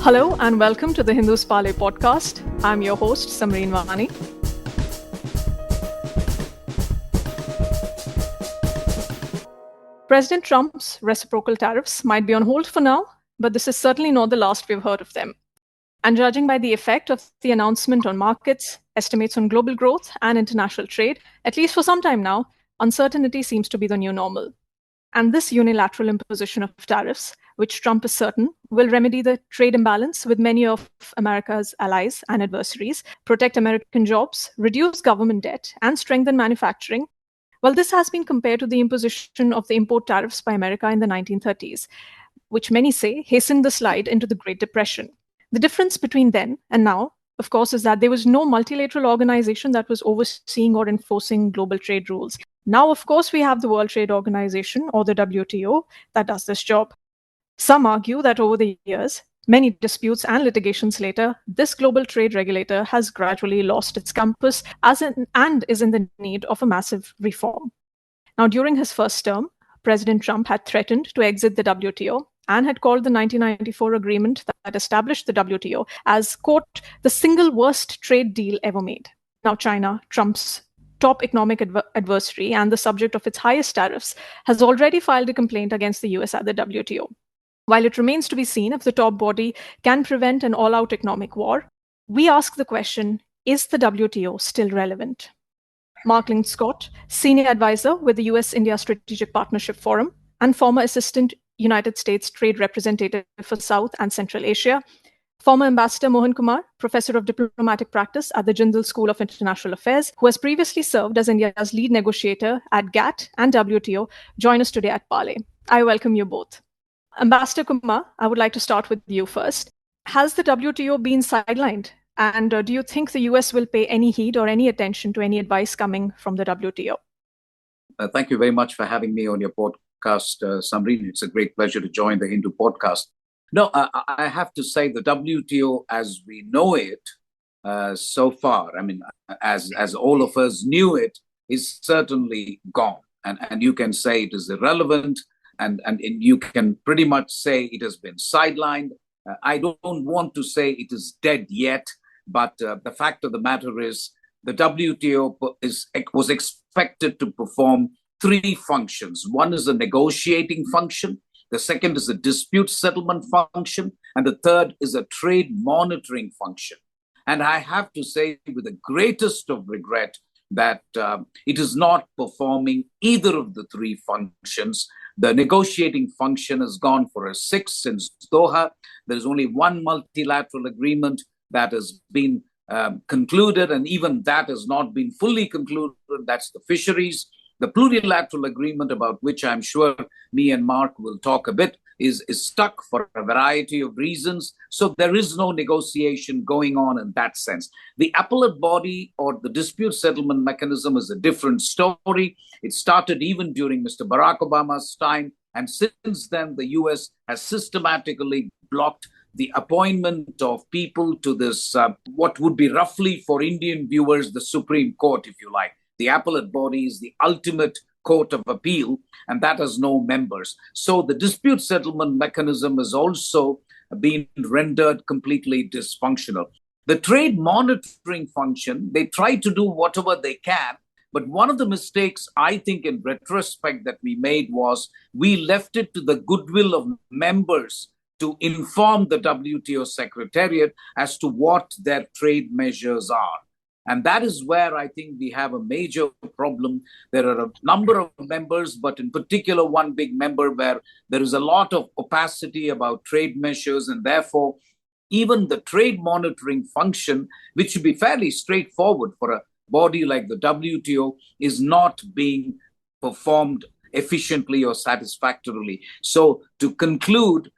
Hello and welcome to the Smoot-Hawley podcast. I'm your host, Samreen Vani. President Trump's reciprocal tariffs might be on hold for now, but this is certainly not the last we've heard of them. And judging by the effect of the announcement on markets, estimates on global growth, and international trade, at least for some time now, uncertainty seems to be the new normal. And this unilateral imposition of tariffs, which Trump is certain will remedy the trade imbalance with many of America's allies and adversaries, protect American jobs, reduce government debt, and strengthen manufacturing. Well, this has been compared to the imposition of the import tariffs by America in the 1930s, which many say hastened the slide into the Great Depression. The difference between then and now, of course, is that there was no multilateral organization that was overseeing or enforcing global trade rules. Now, of course, we have the World Trade Organization, or the WTO, that does this job. Some argue that over the years, many disputes and litigations later, this global trade regulator has gradually lost its compass and is in the need of a massive reform. Now, during his first term, President Trump had threatened to exit the WTO and had called the 1994 agreement that established the WTO as, quote, the single worst trade deal ever made. Now, China, Trump's top economic adversary and the subject of its highest tariffs, has already filed a complaint against the US at the WTO. While it remains to be seen if the top body can prevent an all-out economic war, we ask the question, is the WTO still relevant? Mark Linscott, senior advisor with the U.S.India Strategic Partnership Forum and former assistant United States Trade Representative for South and Central Asia, former Ambassador Mohan Kumar, Professor of Diplomatic Practice at the Jindal School of International Affairs, who has previously served as India's lead negotiator at GATT and WTO, join us today at Parley. I welcome you both. Ambassador Kumar, I would like to start with you first. Has the WTO been sidelined? And do you think the US will pay any heed or any attention to any advice coming from the WTO? Thank you very much for having me on your podcast, Samreen. It's a great pleasure to join the Hindu podcast. No, I have to say the WTO as we know it so far, I mean, as all of us knew it, is certainly gone. And you can say it is irrelevant, and you can pretty much say it has been sidelined. I don't want to say it is dead yet, but the fact of the matter is the WTO was expected to perform three functions. One is a negotiating function. The second is a dispute settlement function, and the third is a trade monitoring function. And I have to say with the greatest of regret that it is not performing either of the three functions. The negotiating function has gone for a 6 since Doha. There is only one multilateral agreement that has been concluded, and even that has not been fully concluded. That's the fisheries. The plurilateral agreement, about which I'm sure me and Mark will talk a bit, is stuck for a variety of reasons. So there is no negotiation going on in that sense. The appellate body or the dispute settlement mechanism is a different story. It started even during Mr. Barack Obama's time. And since then, the US has systematically blocked the appointment of people to this, what would be roughly for Indian viewers, the Supreme Court, if you like. The appellate body is the ultimate court of appeal, and that has no members. So the dispute settlement mechanism has also been rendered completely dysfunctional. The trade monitoring function, they try to do whatever they can, but one of the mistakes I think in retrospect that we made was we left it to the goodwill of members to inform the WTO Secretariat as to what their trade measures are. And that is where I think we have a major problem. There are a number of members, but in particular, one big member where there is a lot of opacity about trade measures. And therefore, even the trade monitoring function, which should be fairly straightforward for a body like the WTO, is not being performed efficiently or satisfactorily. So to conclude,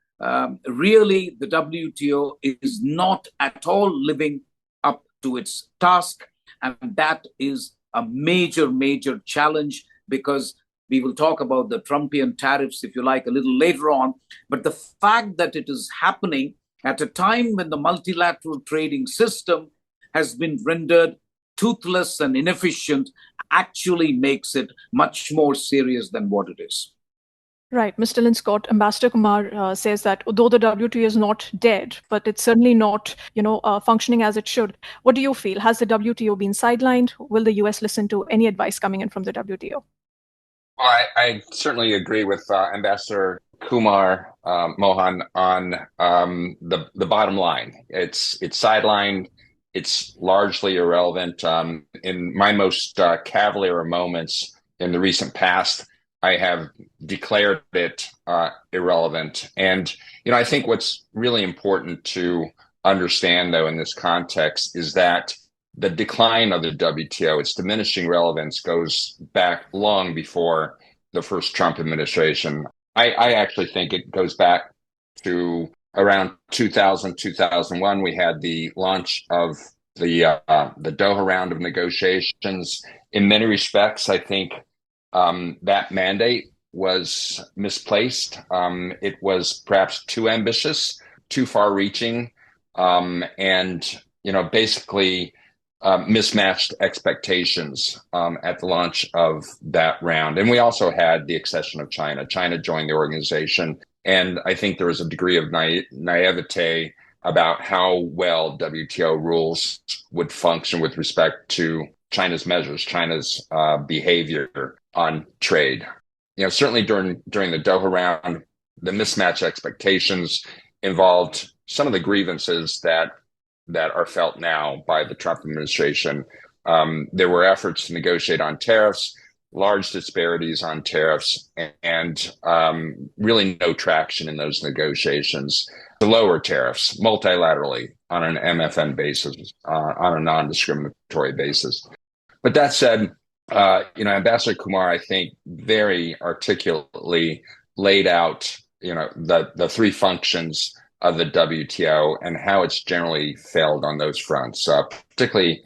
really, the WTO is not at all living up to its task. And that is a major, major challenge, because we will talk about the Trumpian tariffs, if you like, a little later on. But the fact that it is happening at a time when the multilateral trading system has been rendered toothless and inefficient actually makes it much more serious than what it is. Right. Mr. Linscott, Ambassador Kumar says that although the WTO is not dead, but it's certainly not, functioning as it should. What do you feel? Has the WTO been sidelined? Will the US listen to any advice coming in from the WTO? Well, I certainly agree with Ambassador Kumar Mohan on the bottom line. It's sidelined. It's largely irrelevant. In my most cavalier moments in the recent past, I have declared it irrelevant. And I think what's really important to understand, though, in this context, is that the decline of the WTO, its diminishing relevance, goes back long before the first Trump administration. I actually think it goes back to around 2000, 2001. We had the launch of the Doha round of negotiations. In many respects, I think that mandate was misplaced. It was perhaps too ambitious, too far-reaching, and basically mismatched expectations at the launch of that round. And we also had the accession of China. China joined the organization. And I think there was a degree of naivete about how well WTO rules would function with respect to China's measures, China's behavior on trade. Certainly during the Doha round, the mismatched expectations involved some of the grievances that are felt now by the Trump administration. There were efforts to negotiate on tariffs, large disparities on tariffs, and really no traction in those negotiations to lower tariffs multilaterally on an MFN basis, on a non-discriminatory basis. But that said, Ambassador Kumar, I think, very articulately laid out, the three functions of the WTO and how it's generally failed on those fronts, particularly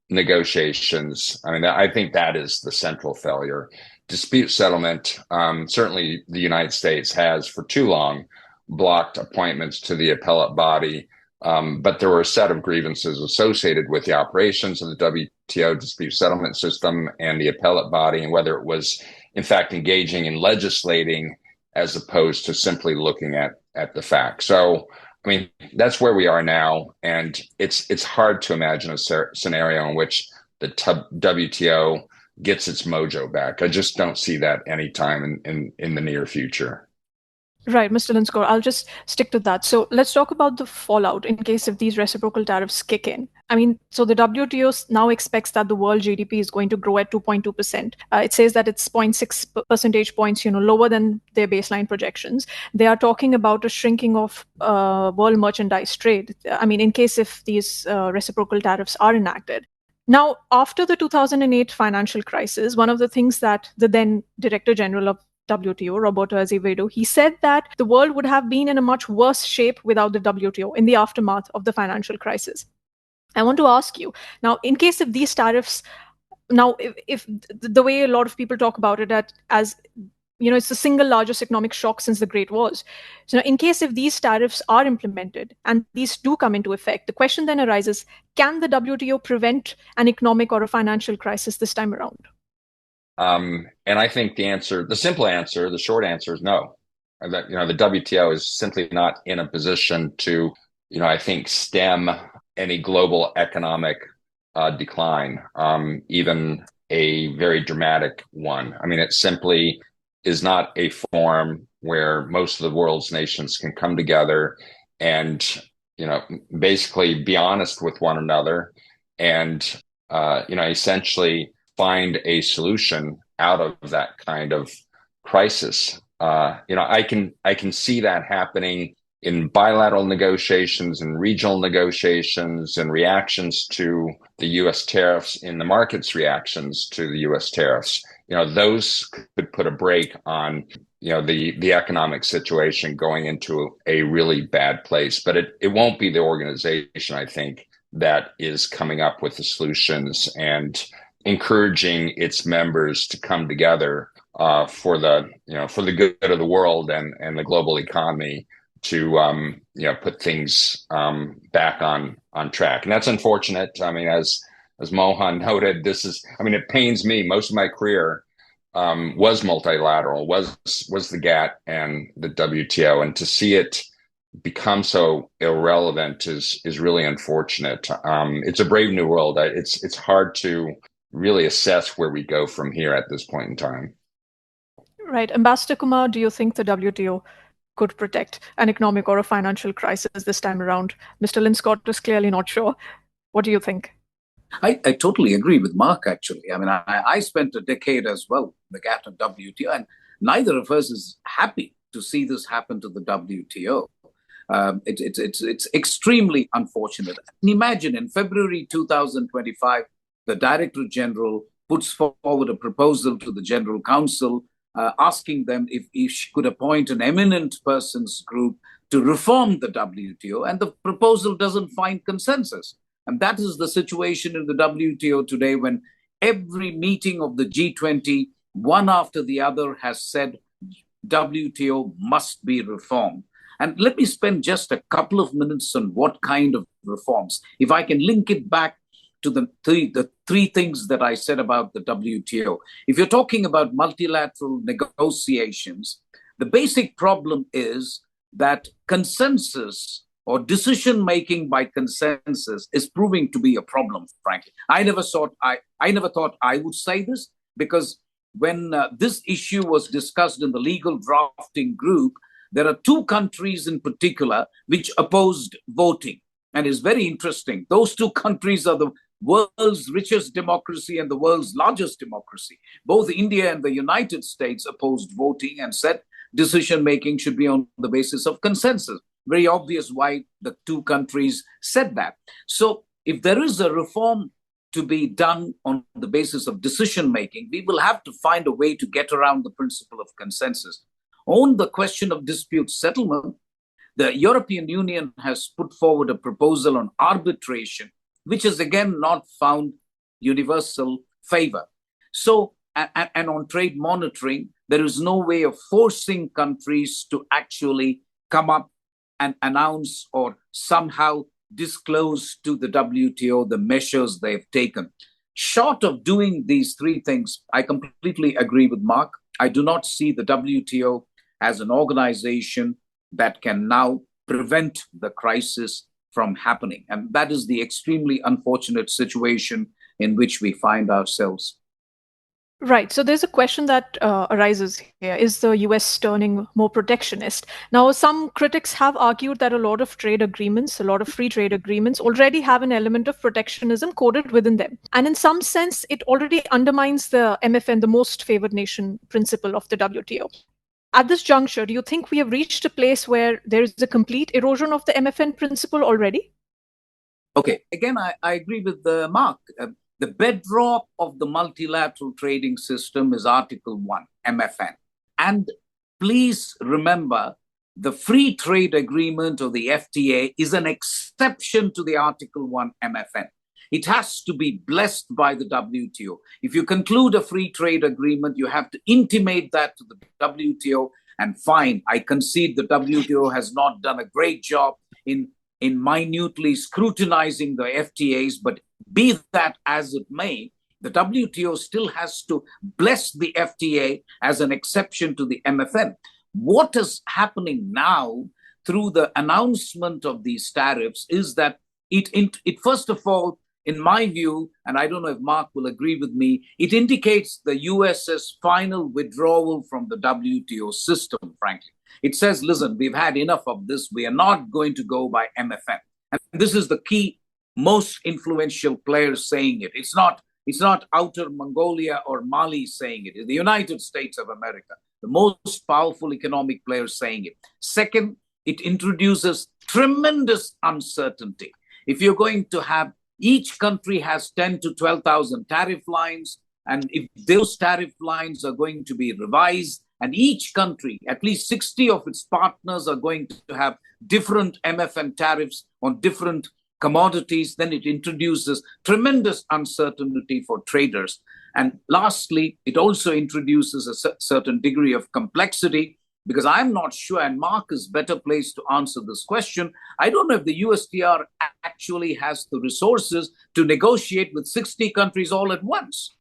negotiations. I mean, I think that is the central failure. Dispute settlement, certainly the United States has for too long blocked appointments to the appellate body, but there were a set of grievances associated with the operations of the WTO dispute settlement system and the appellate body, and whether it was, in fact, engaging in legislating as opposed to simply looking at the facts. So, I mean, that's where we are now, and it's hard to imagine a scenario in which the WTO gets its mojo back. I just don't see that anytime in the near future. Right, Mr. Linscott, I'll just stick to that. So let's talk about the fallout in case if these reciprocal tariffs kick in. I mean, so the WTO now expects that the world GDP is going to grow at 2.2%. It says that it's 0.6 percentage points, lower than their baseline projections. They are talking about a shrinking of world merchandise trade. I mean, in case if these reciprocal tariffs are enacted. Now, after the 2008 financial crisis, one of the things that the then Director General of WTO, Roberto Azevedo, he said that the world would have been in a much worse shape without the WTO in the aftermath of the financial crisis. I want to ask you, now, in case if these tariffs, now, if the way a lot of people talk about it as, it's the single largest economic shock since the Great Wars. So in case if these tariffs are implemented and these do come into effect, the question then arises, can the WTO prevent an economic or a financial crisis this time around? And I think the simple answer, the short answer is no. That, the WTO is simply not in a position to, I think, stem any global economic decline, even a very dramatic one. I mean, it simply is not a forum where most of the world's nations can come together and, basically be honest with one another and, essentially find a solution out of that kind of crisis. I can see that happening in bilateral negotiations and regional negotiations and reactions to the U.S. tariffs, in the market's reactions to the U.S. tariffs. Those could put a brake on, the economic situation going into a really bad place. But it won't be the organization, I think, that is coming up with the solutions and encouraging its members to come together for the good of the world and the global economy to put things back on track. And that's unfortunate. I mean, as Mohan noted, it pains me. Most of my career, was multilateral, was the GATT and the WTO, and to see it become so irrelevant is really unfortunate. It's a brave new world. It's hard to really assess where we go from here at this point in time. Right. Ambassador Kumar, do you think the WTO could protect an economic or a financial crisis this time around? Mr. Linscott is clearly not sure. What do you think? I totally agree with Mark, actually. I mean, I spent a decade as well, the GATT and WTO, and neither of us is happy to see this happen to the WTO. It's extremely unfortunate. And imagine in February 2025, the Director General puts forward a proposal to the General Council asking them if she could appoint an eminent persons group to reform the WTO, and the proposal doesn't find consensus. And that is the situation in the WTO today, when every meeting of the G20, one after the other, has said WTO must be reformed. And let me spend just a couple of minutes on what kind of reforms. If I can link it back to the three things that I said about the WTO. If you're talking about multilateral negotiations, the basic problem is that consensus or decision-making by consensus is proving to be a problem, frankly. I never thought I would say this, because when this issue was discussed in the legal drafting group, there are two countries in particular which opposed voting. And it's very interesting. Those two countries are the world's richest democracy and the world's largest democracy. Both India and the United States opposed voting and said decision-making should be on the basis of consensus. Very obvious why the two countries said that. So if there is a reform to be done on the basis of decision-making, we will have to find a way to get around the principle of consensus. On the question of dispute settlement, the European Union has put forward a proposal on arbitration, which has again not found universal favor. So, and on trade monitoring, there is no way of forcing countries to actually come up and announce or somehow disclose to the WTO the measures they've taken. Short of doing these three things, I completely agree with Mark. I do not see the WTO as an organization that can now prevent the crisis from happening. And that is the extremely unfortunate situation in which we find ourselves. Right. So there's a question that arises here. Is the US turning more protectionist? Now, some critics have argued that a lot of trade agreements, a lot of free trade agreements already have an element of protectionism coded within them. And in some sense, it already undermines the MFN, the most favored nation principle of the WTO. At this juncture, do you think we have reached a place where there is a complete erosion of the MFN principle already? Okay. Again, I agree with Mark. The bedrock of the multilateral trading system is Article 1, MFN. And please remember, the free trade agreement or the FTA is an exception to the Article 1 MFN. It has to be blessed by the WTO. If you conclude a free trade agreement, you have to intimate that to the WTO, and fine, I concede the WTO has not done a great job in minutely scrutinizing the FTAs, but be that as it may, the WTO still has to bless the FTA as an exception to the MFN. What is happening now through the announcement of these tariffs is that it first of all, in my view, and I don't know if Mark will agree with me, it indicates the US's final withdrawal from the WTO system, frankly. It says, listen, we've had enough of this. We are not going to go by MFN. And this is the key, most influential players saying it. It's not Outer Mongolia or Mali saying it. It's the United States of America, the most powerful economic players saying it. Second, it introduces tremendous uncertainty. If you're going to have each country has 10 to 12,000 tariff lines, and if those tariff lines are going to be revised, and each country, at least 60 of its partners, are going to have different MFN tariffs on different commodities, then it introduces tremendous uncertainty for traders. And lastly, it also introduces a certain degree of complexity because I'm not sure, and Mark is better placed to answer this question. I don't know if the USTR actually has the resources to negotiate with 60 countries all at once.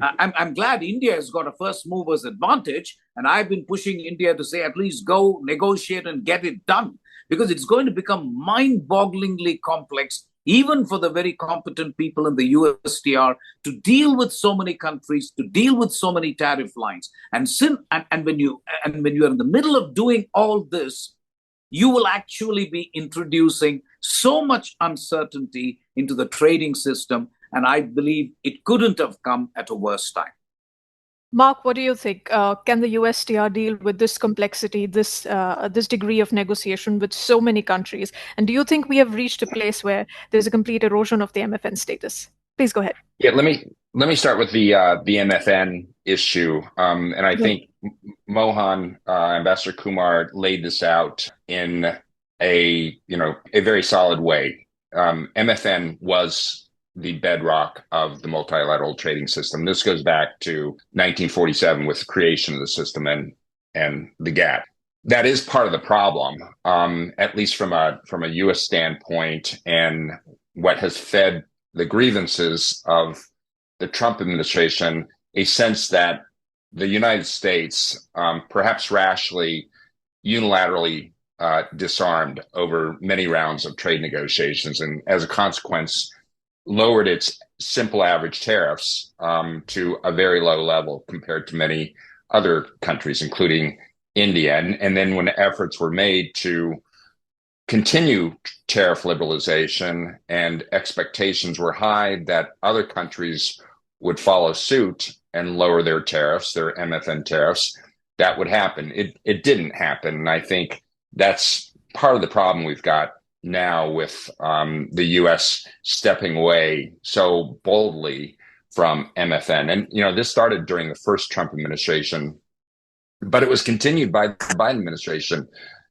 I'm glad India has got a first mover's advantage, and I've been pushing India to say at least go negotiate and get it done, because it's going to become mind-bogglingly complex, even for the very competent people in the USTR, to deal with so many countries, to deal with so many tariff lines. And when you are in the middle of doing all this, you will actually be introducing so much uncertainty into the trading system. And I believe it couldn't have come at a worse time. Mark, what do you think? Can the USTR deal with this complexity, this degree of negotiation with so many countries? And do you think we have reached a place where there's a complete erosion of the MFN status? Please go ahead. Yeah, let me start with the MFN issue, and I think Mohan, Ambassador Kumar, laid this out in a very solid way. MFN was the bedrock of the multilateral trading system. This goes back to 1947 with the creation of the system and the GATT. That is part of the problem, at least from a U.S. standpoint, and what has fed the grievances of the Trump administration, a sense that the United States, perhaps rashly, unilaterally disarmed over many rounds of trade negotiations, and as a consequence, lowered its simple average tariffs to a very low level compared to many other countries, including India. And then when efforts were made to continue tariff liberalization and expectations were high that other countries would follow suit and lower their tariffs, their MFN tariffs, that would happen. It didn't happen. And I think that's part of the problem we've got now with the U.S. stepping away so boldly from MFN. And, this started during the first Trump administration, but it was continued by the Biden administration.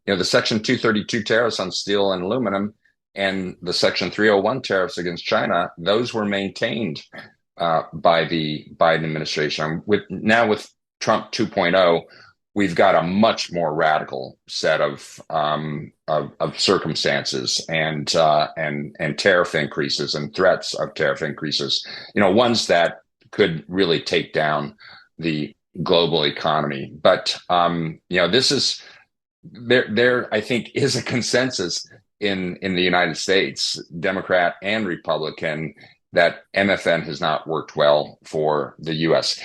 The Section 232 tariffs on steel and aluminum and the Section 301 tariffs against China, those were maintained by the Biden administration. With Trump 2.0, we've got a much more radical set of circumstances and tariff increases and threats of tariff increases. Ones that could really take down the global economy. But this is there. I think is a consensus in the United States, Democrat and Republican, that MFN has not worked well for the U.S.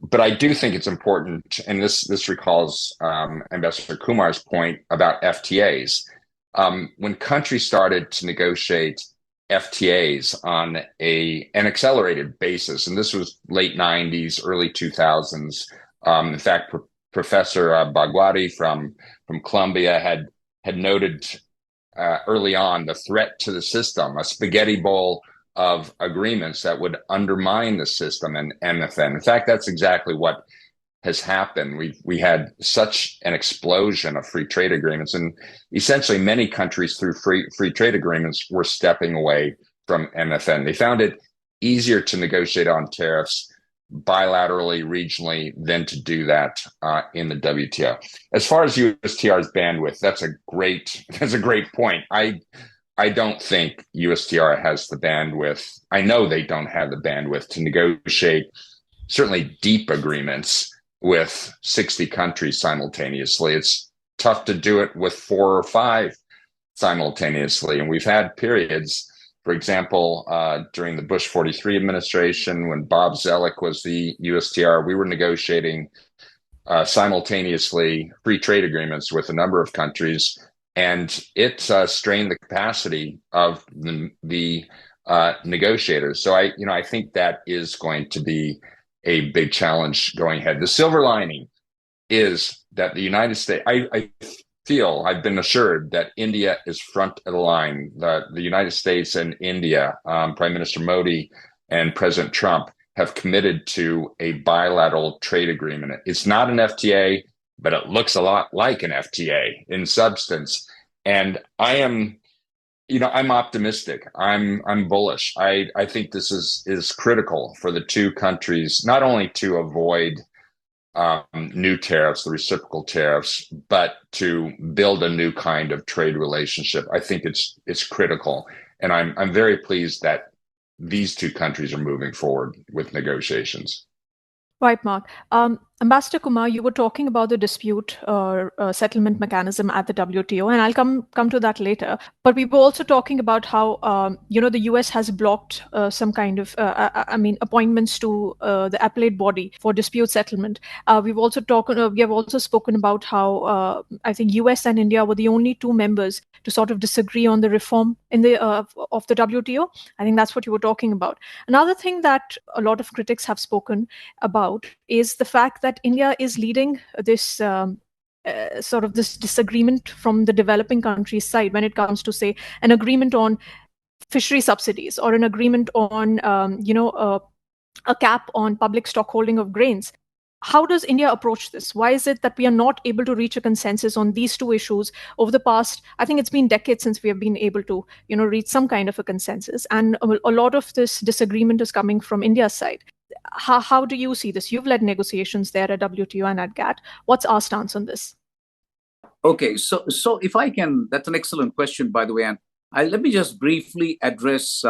But I do think it's important, and this recalls Ambassador Kumar's point about FTAs. When countries started to negotiate FTAs on an accelerated basis, and this was late 90s, early 2000s. In fact, Professor Bhagwati from Columbia had noted early on the threat to the system, a spaghetti bowl of agreements that would undermine the system and MFN. In fact, that's exactly what has happened. We had such an explosion of free trade agreements, and essentially many countries through free trade agreements were stepping away from MFN. They found it easier to negotiate on tariffs bilaterally, regionally, than to do that in the WTO. As far as USTR's bandwidth, that's a great point. I don't think USTR has the bandwidth. I know they don't have the bandwidth to negotiate certainly deep agreements with 60 countries simultaneously. It's tough to do it with 4 or 5 simultaneously. And we've had periods, for example, during the Bush 43 administration, when Bob Zoellick was the USTR, we were negotiating simultaneously free trade agreements with a number of countries. And it strained the capacity of the negotiators. So I think that is going to be a big challenge going ahead. The silver lining is that the United States, I feel, I've been assured that India is front of the line. The United States and India, Prime Minister Modi and President Trump have committed to a bilateral trade agreement. It's not an FTA, but it looks a lot like an FTA in substance. And I'm optimistic. I'm bullish. I think this is critical for the two countries, not only to avoid new tariffs, the reciprocal tariffs, but to build a new kind of trade relationship. I think it's critical, and I'm very pleased that these two countries are moving forward with negotiations. Right, Mark. Ambassador Kumar, you were talking about the dispute settlement mechanism at the WTO, and I'll come to that later. But we were also talking about how the US has blocked some kind of appointments to the appellate body for dispute settlement. We have also spoken about how I think US and India were the only two members to sort of disagree on the reform in the of the WTO. I think that's what you were talking about. Another thing that a lot of critics have spoken about is the fact that India is leading this sort of this disagreement from the developing countries' side when it comes to, say, an agreement on fishery subsidies or an agreement on, a cap on public stockholding of grains. How does India approach this? Why is it that we are not able to reach a consensus on these two issues over the past? I think it's been decades since we have been able to, reach some kind of a consensus, and a lot of this disagreement is coming from India's side. How do you see this? You've led negotiations there at WTO and at GATT. What's our stance on this? Okay, so if I can, that's an excellent question, by the way, and let me just briefly address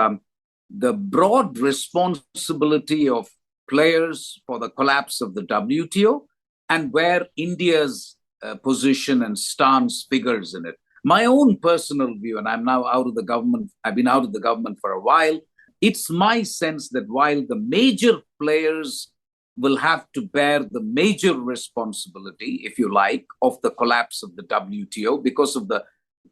the broad responsibility of players for the collapse of the WTO and where India's position and stance figures in it. My own personal view, and I'm now out of the government, I've been out of the government for a while, it's my sense that while the major players will have to bear the major responsibility, if you like, of the collapse of the WTO because of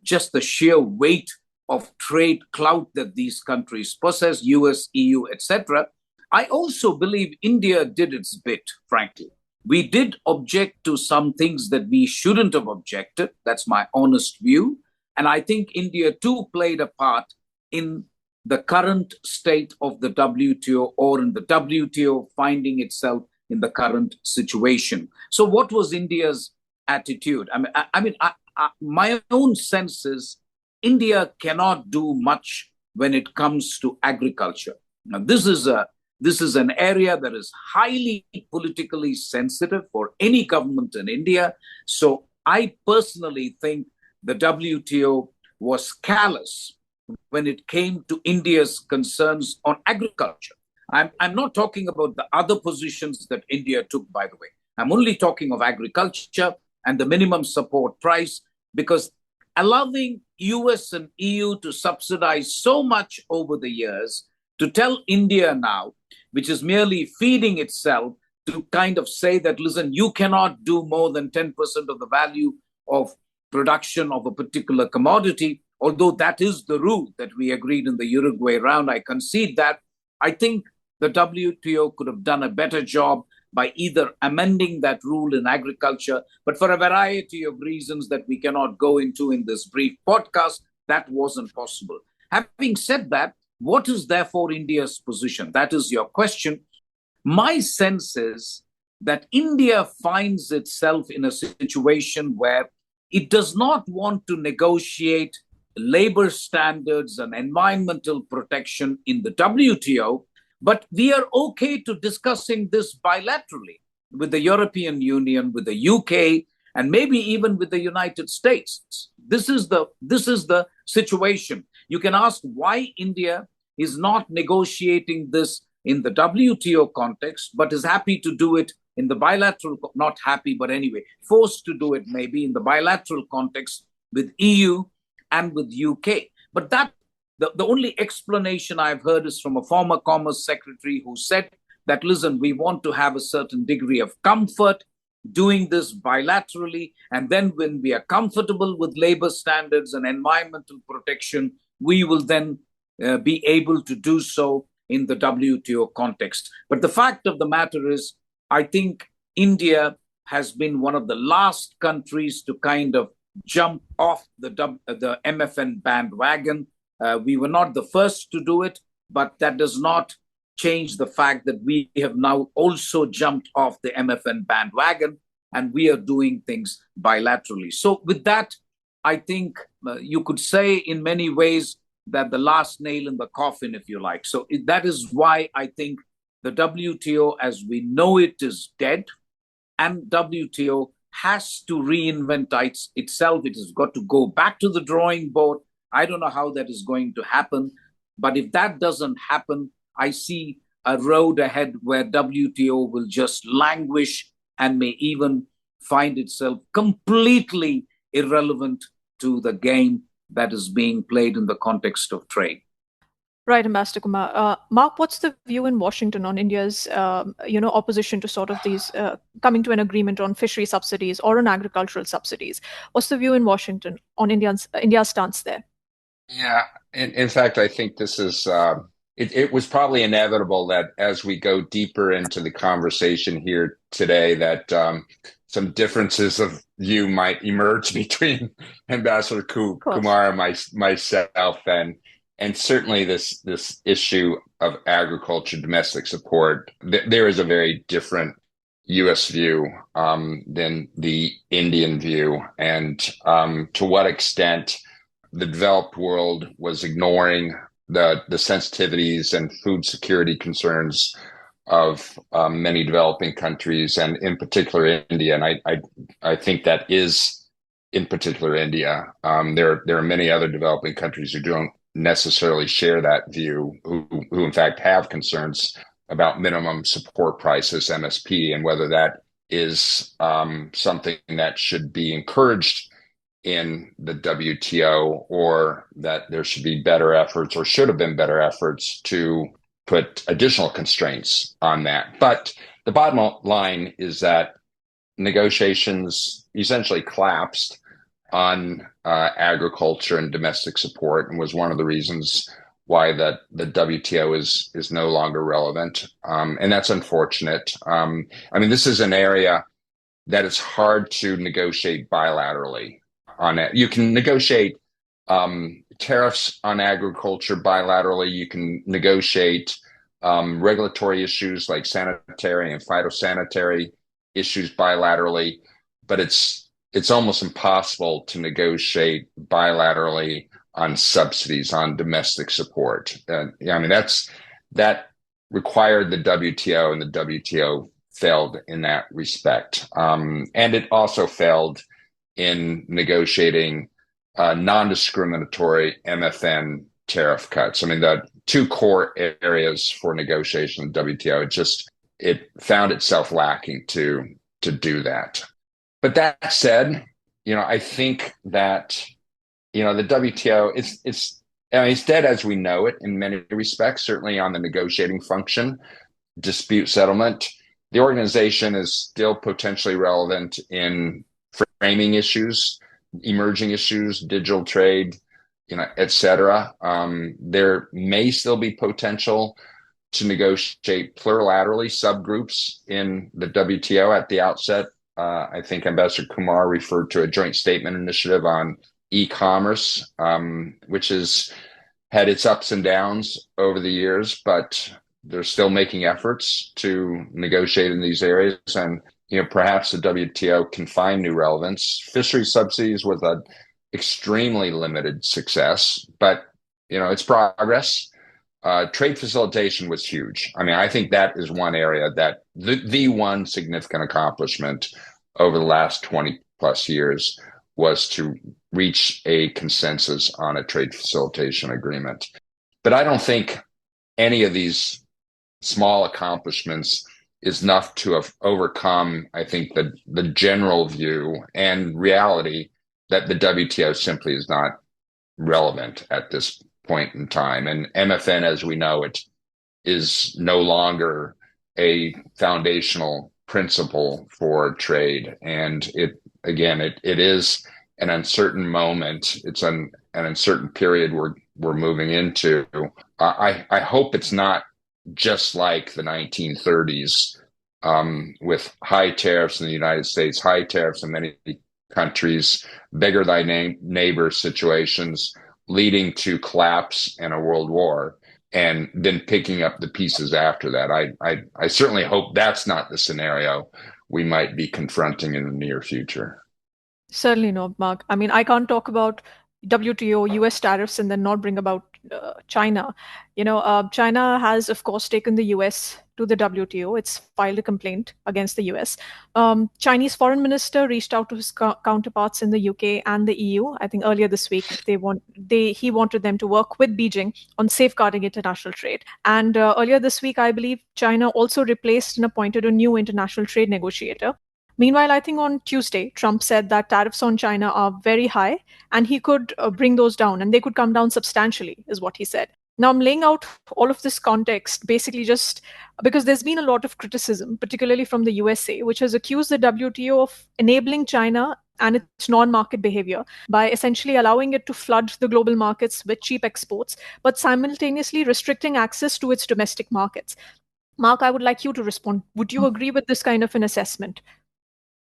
just the sheer weight of trade clout that these countries possess, US, EU, etc. I also believe India did its bit, frankly. We did object to some things that we shouldn't have objected. That's my honest view. And I think India too played a part in the current state of the WTO, or in the WTO finding itself in the current situation. So what was India's attitude? My own sense is India cannot do much when it comes to agriculture. Now, this is an area that is highly politically sensitive for any government in India. So I personally think the WTO was callous when it came to India's concerns on agriculture. I'm not talking about the other positions that India took, by the way. I'm only talking of agriculture and the minimum support price, because allowing US and EU to subsidize so much over the years, to tell India now, which is merely feeding itself, to kind of say that, listen, you cannot do more than 10% of the value of production of a particular commodity, although that is the rule that we agreed in the Uruguay round. I concede that. I think the WTO could have done a better job by either amending that rule in agriculture, but for a variety of reasons that we cannot go into in this brief podcast, that wasn't possible. Having said that, what is therefore India's position? That is your question. My sense is that India finds itself in a situation where it does not want to negotiate labor standards and environmental protection in the WTO, but we are okay to discussing this bilaterally with the European Union, with the UK, and maybe even with the United States. This is the situation. You can ask why India is not negotiating this in the WTO context, but is happy to do it in the bilateral, not happy, but anyway, forced to do it maybe in the bilateral context with EU and with UK. But that the only explanation I've heard is from a former Commerce Secretary who said that, listen, we want to have a certain degree of comfort doing this bilaterally, and then when we are comfortable with labor standards and environmental protection, we will then be able to do so in the WTO context. But the fact of the matter is, I think India has been one of the last countries to kind of jump off the MFN bandwagon. We were not the first to do it, but that does not change the fact that we have now also jumped off the MFN bandwagon and we are doing things bilaterally. So with that, I think you could say in many ways that the last nail in the coffin, if you like. So that is why I think the WTO as we know it is dead. and WTO has to reinvent itself. It has got to go back to the drawing board. I don't know how that is going to happen. But if that doesn't happen, I see a road ahead where WTO will just languish and may even find itself completely irrelevant to the game that is being played in the context of trade. Right, Ambassador Kumar. Mark, what's the view in Washington on India's, opposition to sort of these coming to an agreement on fishery subsidies or on agricultural subsidies? What's the view in Washington on India's stance there? Yeah, in fact, I think this is it was probably inevitable that as we go deeper into the conversation here today, that some differences of view might emerge between Ambassador Kumar and myself, and certainly this issue of agriculture domestic support. There is a very different U.S. view than the Indian view, and to what extent the developed world was ignoring the sensitivities and food security concerns of many developing countries, and in particular India. And I think that is in particular India. There are many other developing countries who don't necessarily share that view, who in fact have concerns about minimum support prices, MSP, and whether that is something that should be encouraged in the WTO, or that there should be better efforts, or should have been better efforts, to put additional constraints on that. But the bottom line is that negotiations essentially collapsed on agriculture and domestic support, and was one of the reasons why the WTO is no longer relevant. And that's unfortunate. I mean, this is an area that is hard to negotiate bilaterally on it. You can negotiate tariffs on agriculture bilaterally. You can negotiate regulatory issues like sanitary and phytosanitary issues bilaterally, but it's almost impossible to negotiate bilaterally on subsidies, on domestic support. I mean, that required the WTO, and the WTO failed in that respect. And it also failed in negotiating non-discriminatory MFN tariff cuts. I mean, the two core areas for negotiation in the WTO, it found itself lacking to do that. But that said, I think that, the WTO, it's dead as we know it in many respects, certainly on the negotiating function, dispute settlement. The organization is still potentially relevant in framing issues, emerging issues, digital trade, et cetera. There may still be potential to negotiate plurilaterally subgroups in the WTO at the outset. I think Ambassador Kumar referred to a joint statement initiative on e-commerce, which has had its ups and downs over the years, but they're still making efforts to negotiate in these areas. And perhaps the WTO can find new relevance. Fishery subsidies was an extremely limited success, but it's progress. Trade facilitation was huge. I mean, I think that is one area that the one significant accomplishment over the last 20 plus years was to reach a consensus on a trade facilitation agreement. But I don't think any of these small accomplishments is enough to have overcome, I think, the general view and reality that the WTO simply is not relevant at this point in time. And MFN, as we know it, is no longer a foundational principle for trade. And it is an uncertain moment. It's an uncertain period we're moving into. I hope it's not just like the 1930s, with high tariffs in the United States, high tariffs in many countries, beggar thy neighbor situations, leading to collapse and a world war, and then picking up the pieces after that. I certainly hope that's not the scenario we might be confronting in the near future. Certainly not, Mark. I mean, I can't talk about WTO, US tariffs, and then not bring about China. China has, of course, taken the US to the WTO. It's filed a complaint against the US. Chinese foreign minister reached out to his counterparts in the UK and the EU. I think earlier this week he wanted them to work with Beijing on safeguarding international trade. And earlier this week, I believe China also replaced and appointed a new international trade negotiator. Meanwhile, I think on Tuesday, Trump said that tariffs on China are very high and he could bring those down and they could come down substantially, is what he said. Now, I'm laying out all of this context basically just because there's been a lot of criticism, particularly from the USA, which has accused the WTO of enabling China and its non-market behavior by essentially allowing it to flood the global markets with cheap exports, but simultaneously restricting access to its domestic markets. Mark, I would like you to respond. Would you agree with this kind of an assessment?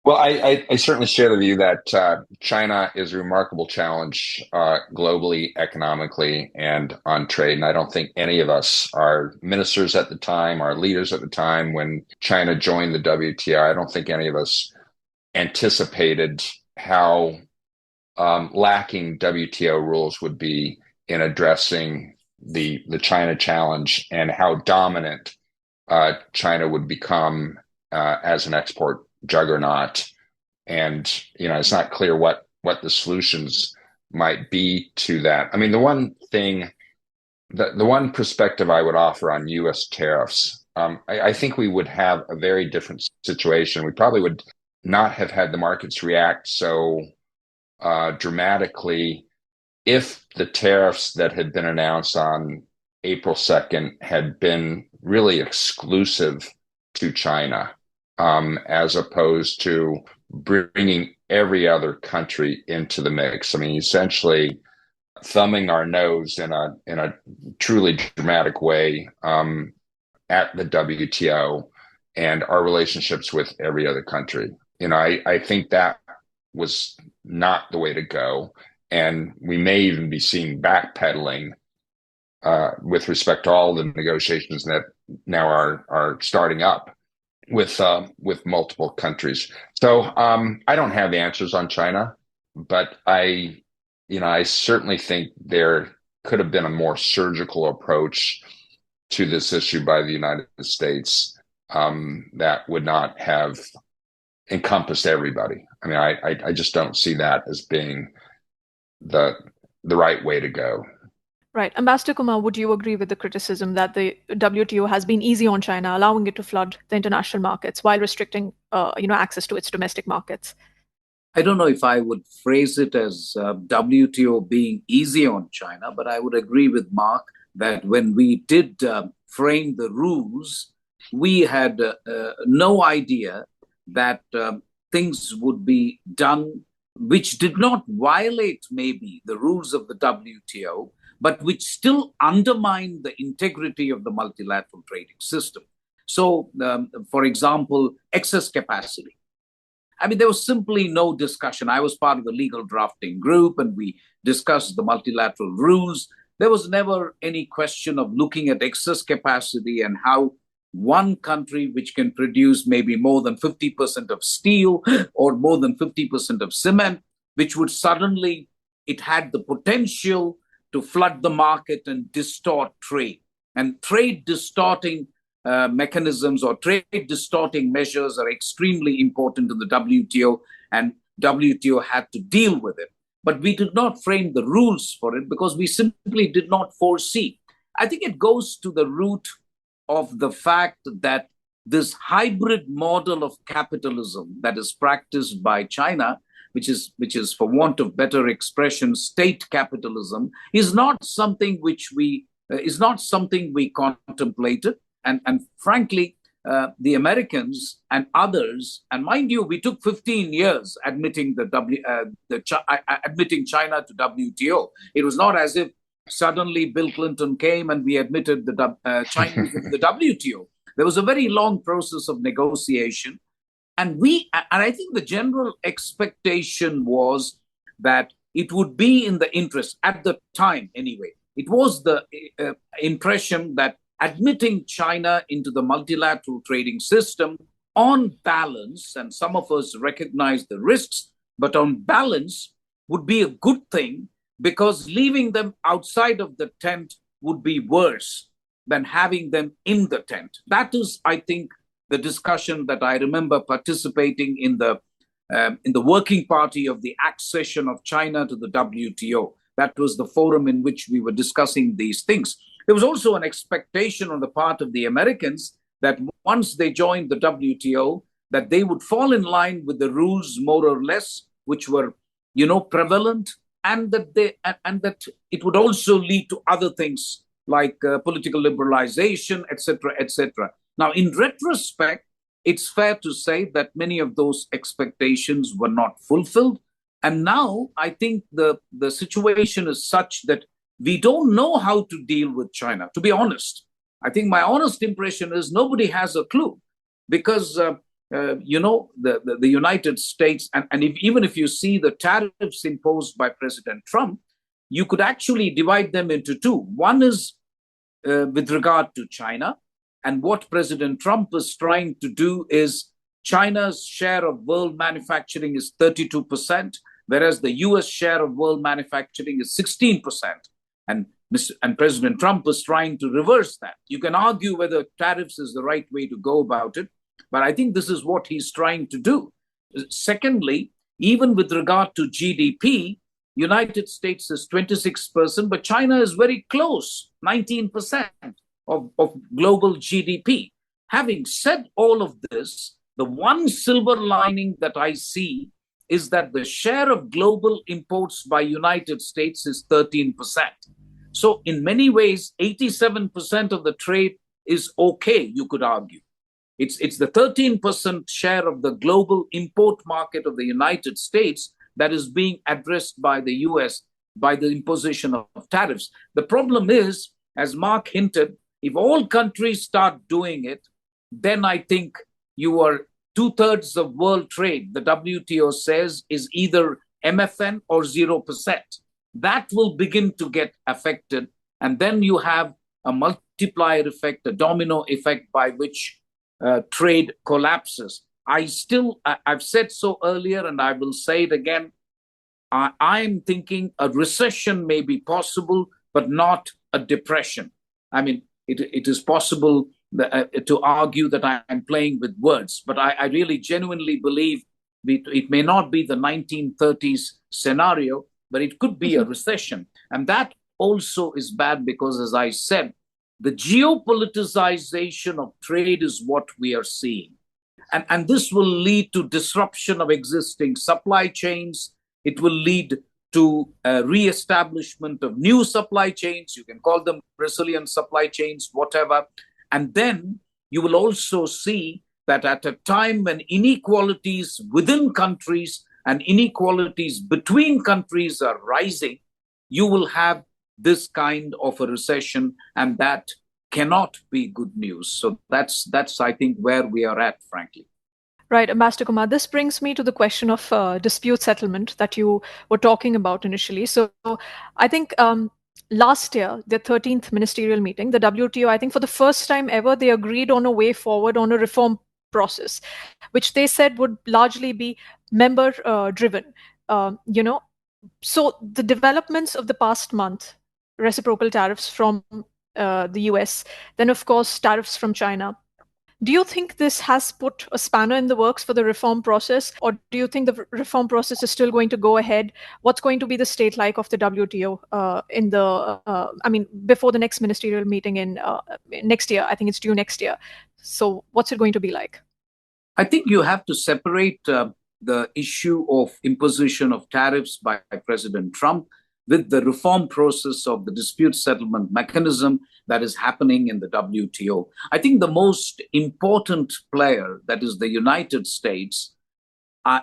Well, I certainly share the view that China is a remarkable challenge globally, economically, and on trade. And I don't think any of us, our ministers at the time, our leaders at the time when China joined the WTO, I don't think any of us anticipated how lacking WTO rules would be in addressing the China challenge and how dominant China would become as an export juggernaut. And it's not clear what the solutions might be to that. I mean, the one perspective I would offer on U.S. tariffs, I think we would have a very different situation. We probably would not have had the markets react so dramatically if the tariffs that had been announced on April 2nd had been really exclusive to China, as opposed to bringing every other country into the mix. I mean, essentially thumbing our nose in a truly dramatic way at the WTO and our relationships with every other country. I think that was not the way to go. And we may even be seeing backpedaling with respect to all the negotiations that now are starting up with multiple countries. So I don't have answers on China, but I certainly think there could have been a more surgical approach to this issue by the United States that would not have encompassed everybody. I mean, I just don't see that as being the right way to go. Right. Ambassador Kumar, would you agree with the criticism that the WTO has been easy on China, allowing it to flood the international markets while restricting access to its domestic markets? I don't know if I would phrase it as WTO being easy on China, but I would agree with Mark that when we did frame the rules, we had no idea that things would be done which did not violate maybe the rules of the WTO, but which still undermine the integrity of the multilateral trading system. So, for example, excess capacity. I mean, there was simply no discussion. I was part of the legal drafting group and we discussed the multilateral rules. There was never any question of looking at excess capacity and how one country which can produce maybe more than 50% of steel or more than 50% of cement, which would suddenly, it had the potential to flood the market and distort trade. And trade distorting mechanisms or trade distorting measures are extremely important in the WTO, and WTO had to deal with it. But we did not frame the rules for it because we simply did not foresee. I think it goes to the root of the fact that this hybrid model of capitalism that is practiced by China, which is for want of better expression, state capitalism, is not something which we contemplated. And frankly, the Americans and others, and mind you, we took 15 years admitting admitting China to WTO. It was not as if suddenly Bill Clinton came and we admitted the Chinese to the WTO. There was a very long process of negotiation. And I think the general expectation was that it would be in the interest, at the time anyway, it was the impression that admitting China into the multilateral trading system on balance, and some of us recognize the risks, but on balance would be a good thing because leaving them outside of the tent would be worse. than having them in the tent. That is, I think, the discussion that I remember participating in the working party of the accession of China to the WTO. That was the forum in which we were discussing these things. There was also an expectation on the part of the Americans that once they joined the WTO, that they would fall in line with the rules, more or less, which were, prevalent, and that it would also lead to other things like political liberalization, etc., etc. Now, in retrospect, it's fair to say that many of those expectations were not fulfilled. And now I think the situation is such that we don't know how to deal with China, to be honest. I think my honest impression is nobody has a clue because, the United States, and even if you see the tariffs imposed by President Trump, you could actually divide them into two. One is with regard to China. And what President Trump is trying to do is China's share of world manufacturing is 32%, whereas the US share of world manufacturing is 16%. And President Trump is trying to reverse that. You can argue whether tariffs is the right way to go about it, but I think this is what he's trying to do. Secondly, even with regard to GDP, United States is 26%, but China is very close, 19%. Of global GDP. Having said all of this, the one silver lining that I see is that the share of global imports by United States is 13%. So in many ways, 87% of the trade is okay, you could argue. It's the 13% share of the global import market of the United States that is being addressed by the US by the imposition of tariffs. The problem is, as Mark hinted, if all countries start doing it, then I think you are 2/3 of world trade, the WTO says, is either MFN or 0%. That will begin to get affected. And then you have a multiplier effect, a domino effect by which trade collapses. I've said so earlier, and I will say it again. I'm thinking a recession may be possible, but not a depression. I mean, it is possible to argue that I'm playing with words, but I really genuinely believe it may not be the 1930s scenario, but it could be a recession. And that also is bad because, as I said, the geopoliticization of trade is what we are seeing. And this will lead to disruption of existing supply chains. It will lead to re-establishment of new supply chains. You can call them resilient supply chains, whatever. And then you will also see that at a time when inequalities within countries and inequalities between countries are rising, you will have this kind of a recession, and that cannot be good news. So that's I think, where we are at, frankly. Right, Ambassador Kumar, this brings me to the question of dispute settlement that you were talking about initially. So I think last year, the 13th ministerial meeting, the WTO, I think for the first time ever, they agreed on a way forward on a reform process, which they said would largely be member driven. So the developments of the past month, reciprocal tariffs from the US, then of course tariffs from China. Do you think this has put a spanner in the works for the reform process, or do you think the reform process is still going to go ahead? What's going to be the state like of the WTO before the next ministerial meeting in next year? I think it's due next year. So what's it going to be like? I think you have to separate the issue of imposition of tariffs by President Trump with the reform process of the dispute settlement mechanism that is happening in the WTO. I think the most important player, that is the United States,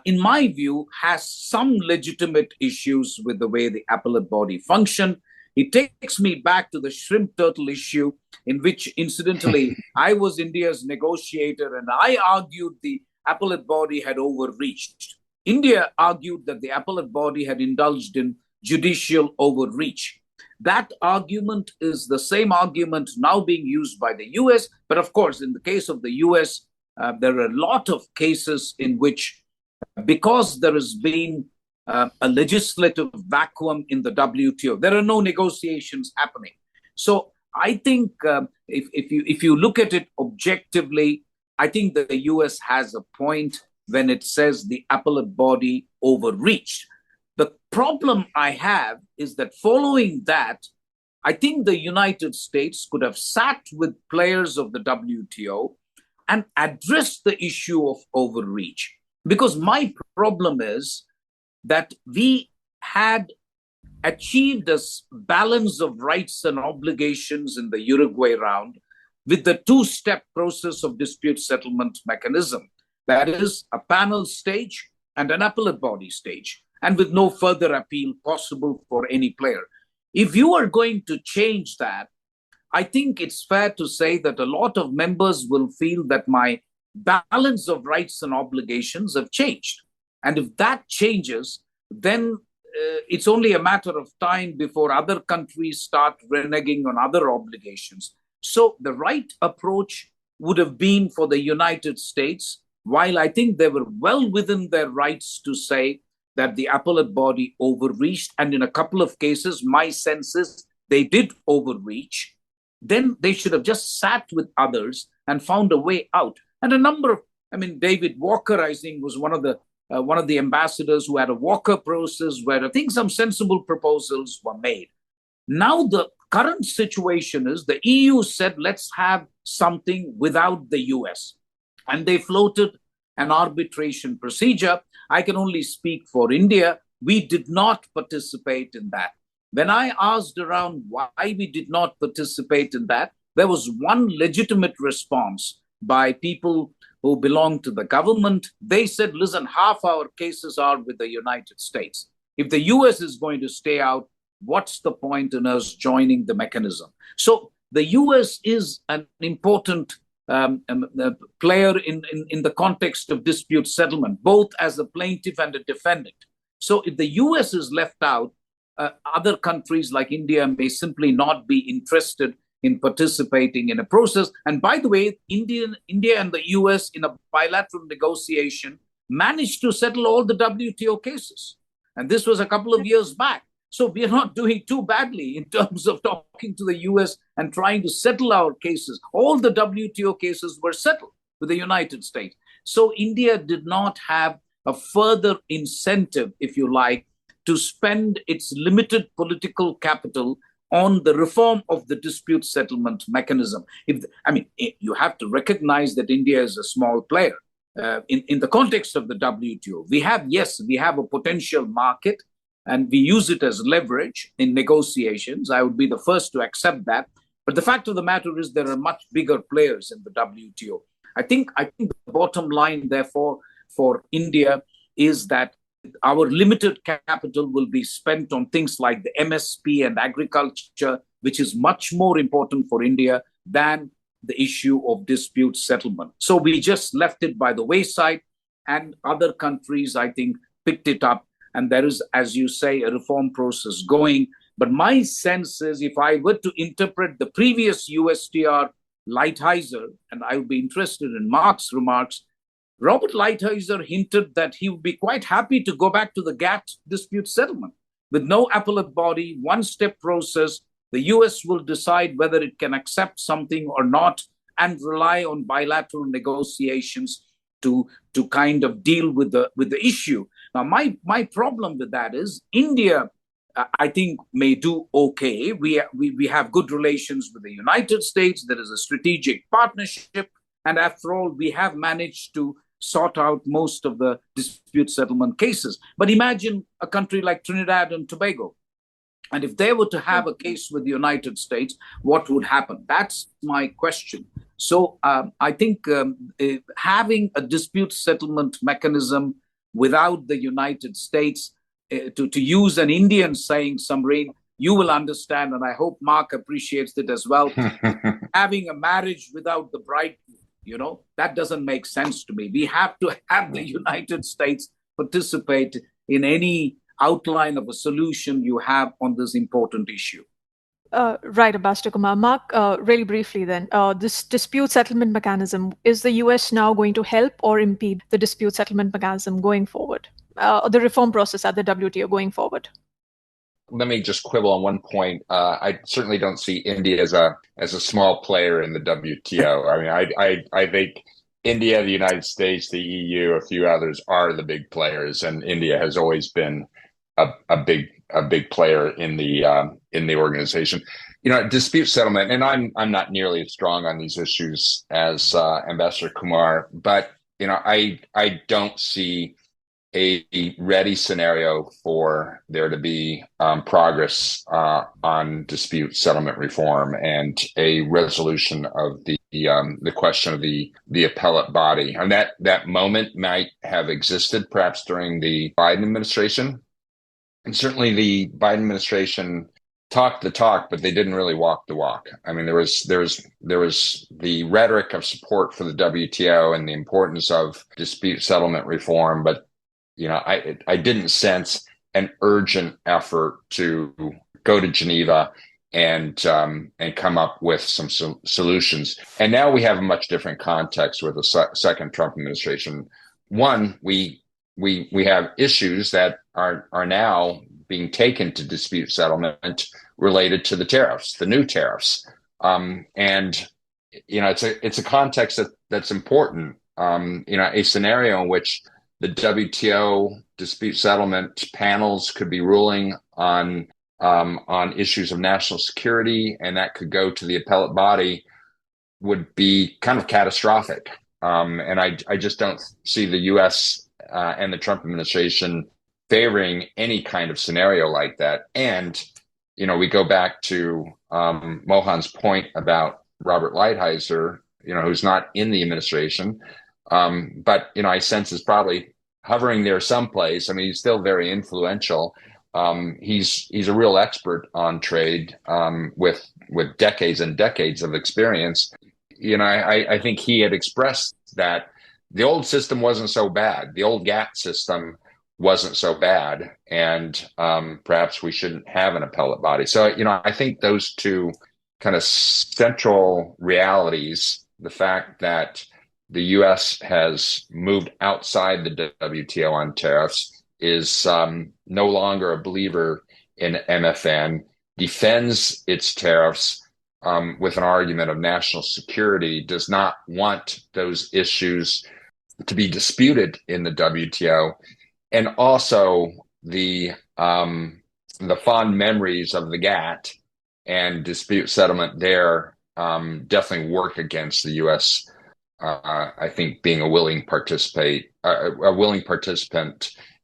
in my view, has some legitimate issues with the way the appellate body function. It takes me back to the shrimp turtle issue, in which, incidentally, I was India's negotiator, and I argued the appellate body had overreached. India argued that the appellate body had indulged in judicial overreach. That argument is the same argument now being used by the US. But of course, in the case of the US, there are a lot of cases in which, because there has been a legislative vacuum in the WTO, there are no negotiations happening. So I think if you look at it objectively, I think that the US has a point when it says the appellate body overreached. The problem I have is that following that, I think the United States could have sat with players of the WTO and addressed the issue of overreach. Because my problem is that we had achieved a balance of rights and obligations in the Uruguay round with the two-step process of dispute settlement mechanism. That is a panel stage and an appellate body stage, and with no further appeal possible for any player. If you are going to change that, I think it's fair to say that a lot of members will feel that my balance of rights and obligations have changed. And if that changes, then it's only a matter of time before other countries start reneging on other obligations. So the right approach would have been for the United States, while I think they were well within their rights to say that the appellate body overreached, and in a couple of cases, my sense is they did overreach, then they should have just sat with others and found a way out. And a number of, David Walker, I think, was one of the ambassadors who had a Walker process where I think some sensible proposals were made. Now the current situation is the EU said, let's have something without the US. And they floated an arbitration procedure. I can only speak for India. We did not participate in that. When I asked around why we did not participate in that, there was one legitimate response by people who belong to the government. They said, listen, half our cases are with the United States. If the US is going to stay out, what's the point in us joining the mechanism? So the US is an important player in the context of dispute settlement, both as a plaintiff and a defendant. So if the US is left out, other countries like India may simply not be interested in participating in a process. And by the way, India and the US in a bilateral negotiation managed to settle all the WTO cases. And this was a couple of years back. So we are not doing too badly in terms of talking to the US and trying to settle our cases. All the WTO cases were settled with the United States. So India did not have a further incentive, if you like, to spend its limited political capital on the reform of the dispute settlement mechanism. You have to recognize that India is a small player in the context of the WTO. We have a potential market, and we use it as leverage in negotiations. I would be the first to accept that. But the fact of the matter is there are much bigger players in the WTO. I think the bottom line, therefore, for India is that our limited capital will be spent on things like the MSP and agriculture, which is much more important for India than the issue of dispute settlement. So we just left it by the wayside, and other countries, I think, picked it up. And there is, as you say, a reform process going. But my sense is, if I were to interpret the previous USTR Lighthizer, and I would be interested in Mark's remarks, Robert Lighthizer hinted that he would be quite happy to go back to the GATT dispute settlement with no appellate body, one-step process. The US will decide whether it can accept something or not and rely on bilateral negotiations to kind of deal with the issue. Now, my problem with that is India, I think, may do okay. We have good relations with the United States. There is a strategic partnership. And after all, we have managed to sort out most of the dispute settlement cases. But imagine a country like Trinidad and Tobago. And if they were to have a case with the United States, what would happen? That's my question. So I think having a dispute settlement mechanism without the United States, to use an Indian saying, Samreen, you will understand, and I hope Mark appreciates it as well, having a marriage without the bride, that doesn't make sense to me. We have to have the United States participate in any outline of a solution you have on this important issue. Right, Ambassador Kumar. Mark, really briefly then, this dispute settlement mechanism, is the US now going to help or impede the dispute settlement mechanism going forward, or the reform process at the WTO going forward? let me just quibble on one point. I certainly don't see India as a small player in the WTO. I mean, I think India, the United States, the EU, a few others are the big players, and India has always been a big player in the organization. Dispute settlement, and I'm not nearly as strong on these issues as Ambassador Kumar, but I don't see a ready scenario for there to be progress on dispute settlement reform and a resolution of the question of the appellate body. And that moment might have existed perhaps during the Biden administration. And certainly the Biden administration talked the talk, but they didn't really walk the walk. I mean, there was the rhetoric of support for the WTO and the importance of dispute settlement reform, but I didn't sense an urgent effort to go to Geneva and come up with some solutions. And now we have a much different context with the second Trump administration. One, we have issues that are now being taken to dispute settlement related to the tariffs, the new tariffs, and it's a context that's important. A scenario in which the WTO dispute settlement panels could be ruling on issues of national security, and that could go to the appellate body, would be kind of catastrophic. And I just don't see the U.S. And the Trump administration favoring any kind of scenario like that. And we go back to Mohan's point about Robert Lighthizer, who's not in the administration. But I sense is probably hovering there someplace. I mean, he's still very influential. He's a real expert on trade with decades and decades of experience. I think he had expressed that the old system wasn't so bad. The old GATT system wasn't so bad, and perhaps we shouldn't have an appellate body. So I think those two kind of central realities, the fact that the U.S. has moved outside the WTO on tariffs, is no longer a believer in MFN, defends its tariffs with an argument of national security, does not want those issues to be disputed in the WTO, and also the fond memories of the GATT and dispute settlement there definitely work against the U.S. I think being a willing participant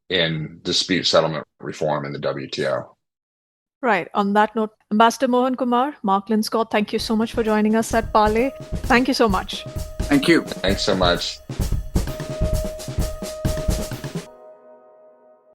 in dispute settlement reform in the WTO. Right. On that note, Ambassador Mohan Kumar, Mark Linscott, thank you so much for joining us at Parley. Thank you so much. Thank you. Thanks so much.